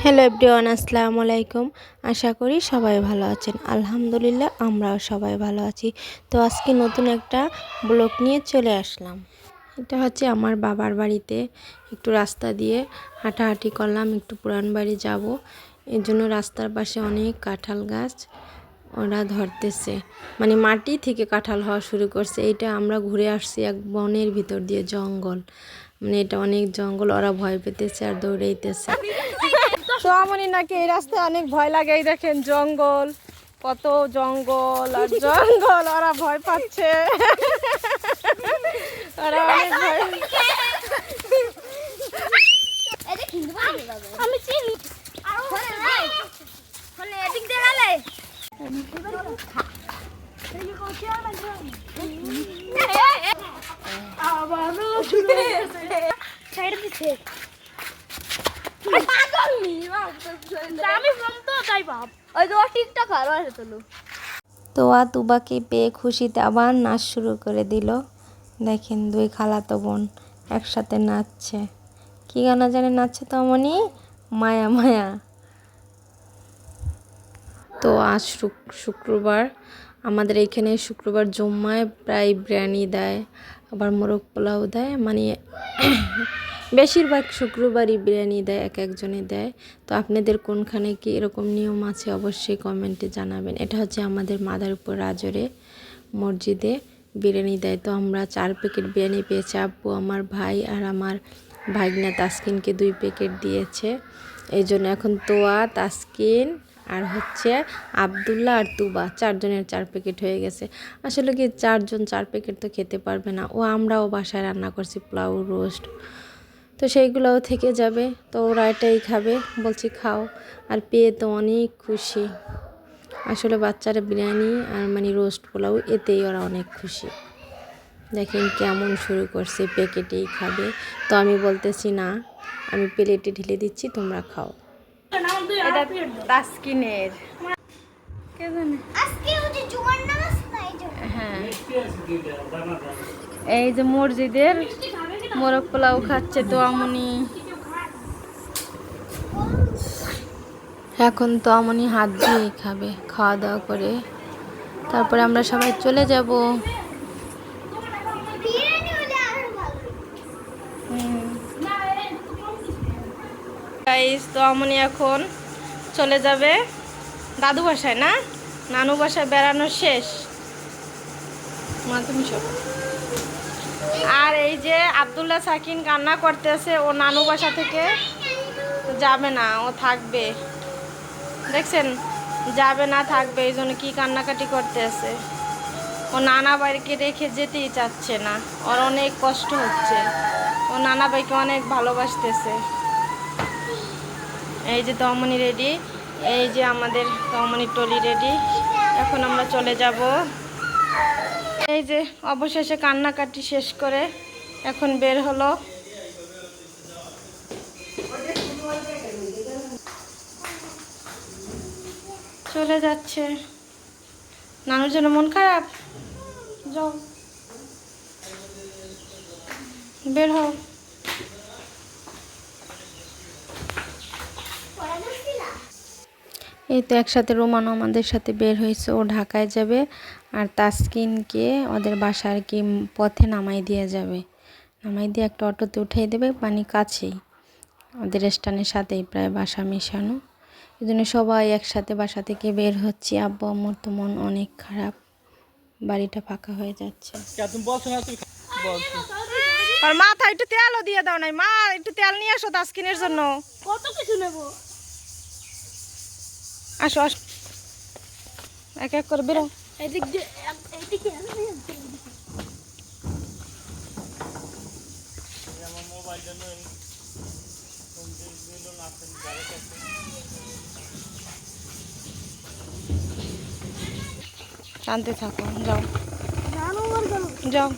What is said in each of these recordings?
Hello everyone, আসসালামু আলাইকুম। আশা করি সবাই ভালো আছেন। আলহামদুলিল্লাহ আমরাও সবাই ভালো আছি। তো আজকে নতুন একটা ব্লগ নিয়ে চলে আসলাম। এটা হচ্ছে আমার বাবার বাড়িতে একটু রাস্তা দিয়ে হাঁটাহাঁটি করলাম, একটু পুরান বাড়ি যাব। এর জন্য রাস্তার পাশে অনেক কাঁঠাল গাছ ওরা ধরতেছে, মানে মাটি থেকে কাঁঠাল হওয়া শুরু করছে। এটা আমরা ঘুরে আসছি এক বনের ভিতর দিয়ে, জঙ্গল, মানে এটা অনেক জঙ্গল। ওরা ভয় পেতেছে আর দৌড়াইতেছে। তো আমনি নাকি এই রাস্তায় অনেক ভয় লাগে। এই দেখেন জঙ্গল, কত জঙ্গল আর জঙ্গল, ওরা ভয় পাচ্ছে। ওরা অনেক ভয়। আমি চিনি এদিক দিয়ে গেলে তোয়া তুবাকে পেয়ে খুশিতে আবার নাচ শুরু করে দিল। দেখেন দুই খালাতো বোন একসাথে নাচছে। কি গানা জানে নাচছে তো মনি, মায়া মায়া। তো আজ শুক্রবার, আমাদের এখানে শুক্রবার জুম্মায় প্রায় বিরিয়ানি দেয়, আবার মোরগ পোলাও দেয়, মানে বেশিরভাগ শুক্রবারই বিরিয়ানি দেয়, এক একজনে দেয়। তো আপনাদের কোনখানে কি এরকম নিয়ম আছে অবশ্যই কমেন্টে জানাবেন। এটা হচ্ছে আমাদের মাদারীপুর রাজরে মসজিদে বিরিয়ানি দেয়। তো আমরা 4 প্যাকেট বিরিয়ানি পেয়েছি। আব্বু, আমার ভাই আর আমার ভাগনা তাসকিনকে 2 প্যাকেট দিয়েছে। এই জন্য এখন তোয়া, তাসকিন আর হচ্ছে আব্দুল্লাহ আর তুবা 4 জনের 4 প্যাকেট হয়ে গেছে। আসলে কি 4 জন 4 প্যাকেট তো খেতে পারবে না। আমরাও বাসায় রান্না করছি পোলাও, রোস্ট, তো সেইগুলোও থেকে যাবে। তো ওরা এটাই খাবে, বলছি খাও। আর পেয়ে তো অনেক খুশি। আসলে বাচ্চারা বিরিয়ানি আর মানে রোস্ট পোলাও এতেই ওরা অনেক খুশি। দেখেন কেমন শুরু করছে, প্যাকেটেই খাবে। তো আমি বলতেছি না, আমি প্লেটে ঢেলে দিচ্ছি, তোমরা খাও। এটা তাসকিনের, কে জানে, হ্যাঁ এই যে মসজিদের মোরগ পোলাও খাচ্ছে তো আমনি। এখন তো আমনি হাত দিয়ে খাবে, খাওয়া দাওয়া করে তারপরে আমরা সবাই চলে যাব। গাইস, তো আমনি এখন চলে যাবে দাদু বাসায়, না নানু বাসায় বেড়ানো শেষ। মা তুমি সব। আর এই যে আব্দুল্লাহ সাকিন কান্না করতেছে, ও নানু বাসা থেকে যাবে না, ও থাকবে। দেখছেন, যাবে না, থাকবে। এই জন্য কি কান্নাকাটি করতেছে। ও নানা বাড়িকে রেখে যেতেই চাচ্ছে না, ওর অনেক কষ্ট হচ্ছে। ও নানা ভাইকে অনেক ভালোবাসতেছে। এই যে তমনি রেডি, এই যে আমাদের তমনি টলি রেডি। এখন আমরা চলে যাব। এই যে অবশেষে কান্নাকাটি শেষ করে এখন বের হলো। চলে যাচ্ছে। নানুর জন্য মন খারাপ, যাও বের হও। এই তো একসাথে রোমানও আমাদের সাথে বের হয়েছে। ও ঢাকায় যাবে আর তাসকিনকে ওদের বাসার কি পথে নামাই দিয়ে যাবে। নামাই দিয়ে একটা অটোতে উঠিয়ে দেবে, পানি কাছেই, ওদের স্ট্যান্ডের সাথেই প্রায় বাসা মেশানো। এই জন্য সবাই একসাথে বাসা থেকে বের হচ্ছি। আব্বু আম্মুর তো মন অনেক খারাপ, বাড়িটা ফাঁকা হয়ে যাচ্ছে। আর মাথা একটু তেলও দিয়ে দাও নাই, মা একটু তেল নিয়ে আসো তাসকিনের জন্য। কত কিছু নেবো, আসো আসো, এক এক করে বেরো। শান্তি থাকো, যাও যাও।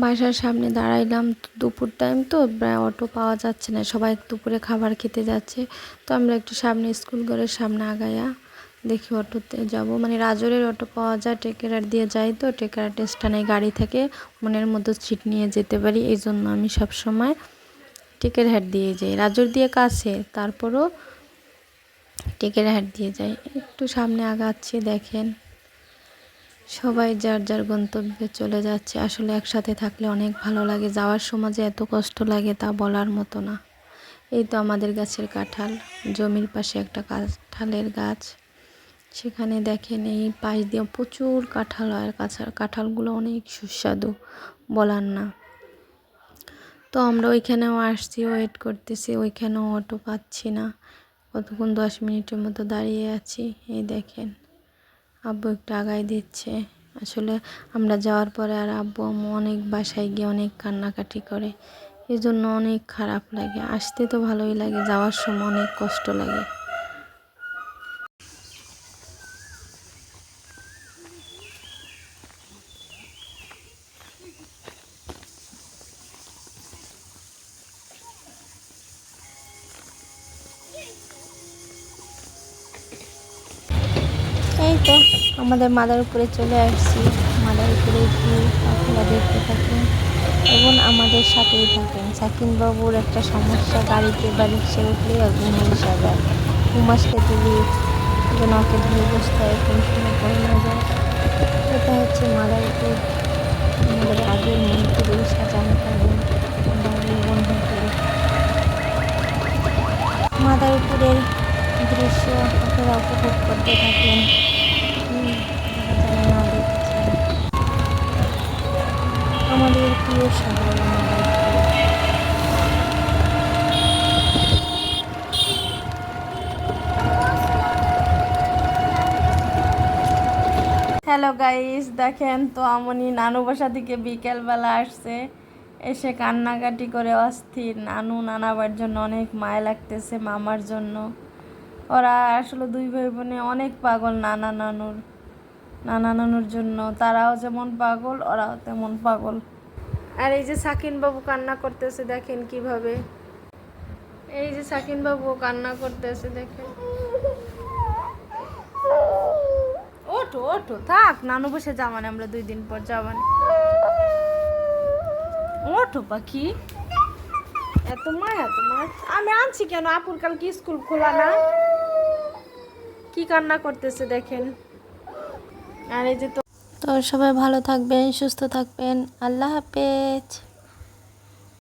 বাসার সামনে দাঁড়াইলাম, দুপুর টাইম তো প্রায় অটো পাওয়া যাচ্ছে না, সবাই দুপুরে খাবার খেতে যাচ্ছে। তো আমরা একটু সামনে স্কুল ঘরের সামনে আগায়া দেখি অটোতে যাব, মানে রাজরের অটো পাওয়া যায়, টেকেরার দিয়ে যাই, তো টেকেরার স্টেশনে গাড়ি থেকে মনের মতো সিট নিয়ে যেতে পারি। এই জন্য আমি সবসময় টেকেরহাট দিয়ে যাই। রাজর দিয়ে কাছে, তারপরও টেকেরহাট দিয়ে যাই। একটু সামনে আগাচ্ছি, দেখেন সবাই যার যার গন্তব্যে চলে যাচ্ছে। আসলে একসাথে থাকলে অনেক ভালো লাগে, যাওয়ার সময় যে এত কষ্ট লাগে তা বলার মতো না। এই তো আমাদের গাছের কাঁঠাল, জমির পাশে একটা কাঁঠালের গাছ, সেখানে দেখেন এই পাশ দিয়ে প্রচুর কাঁঠাল হয়, আর কাঁঠালগুলো অনেক সুস্বাদু, বলার না। তো আমরা ওইখানেও আসছি, ওয়েট করতেছি, ওইখানেও অটো পাচ্ছি না। কতক্ষণ 10 মিনিটের মতো দাঁড়িয়ে আছি। এই দেখেন আব্বু একটু আগায় দিচ্ছে। আসলে আমরা যাওয়ার পরে আর আব্বু আম্মু অনেক বাসায় গিয়ে অনেক কান্নাকাটি করে, এই জন্য অনেক খারাপ লাগে। আসতে তো ভালোই লাগে, যাওয়ার সময় অনেক কষ্ট লাগে। এই তো আমাদের মাদারীপুরে চলে আসছি। মাদারীপুরে কি আপনারা দেখতে থাকেন এবং আমাদের সাথেই থাকেন। সাকিনবাবুর একটা সমস্যা, গাড়িতে বা রিক্সায় উঠলেই আর ঘুম এসে যায়। ঘুম আসলে দিদি যেন ওকে ধরে বসতে হয়, কোন সময় পড়ে না যায়। এটা হচ্ছে মাদারীপুর, আমাদের আগের মন্ত্রী শাহজাহান মাদারীপুরের দৃশ্য আপনারা উপভোগ করতে থাকেন। যারা না দেখছেন, আমাদের প্রিয় শহর মাদারীপুর। হ্যালো গাইস, দেখেন তো আমনি নানু বাসা থেকে বিকেলবেলা আসছে, এসে কান্নাকাটি করে অস্থির। নানাবার জন্য অনেক মায়া লাগতেছে, মামার জন্য। ওরা আসলে দুই ভাই বোনে অনেক পাগল নানুর জন্য। তারাও যেমন পাগল, ওরাও তেমন পাগল। আর এই যে সাকিন বাবু কান্না করতেছে, দেখেন কিভাবে। এই যে সাকিন বাবু কান্না করতেছে, দেখেন। ওঠো ওঠো, থাক, নানু বসে যাবানে, আমরা 2 দিন পর যাবানে। ওঠো পাখি, এত মায়া তোমার। আমি আনছি কেন, আপুর কাল কি স্কুল খোলা না? কি কান্না করতেছে দেখেন। আর এই যে তো সবাই ভালো থাকবেন, সুস্থ থাকবেন, আল্লাহ হাফেজ।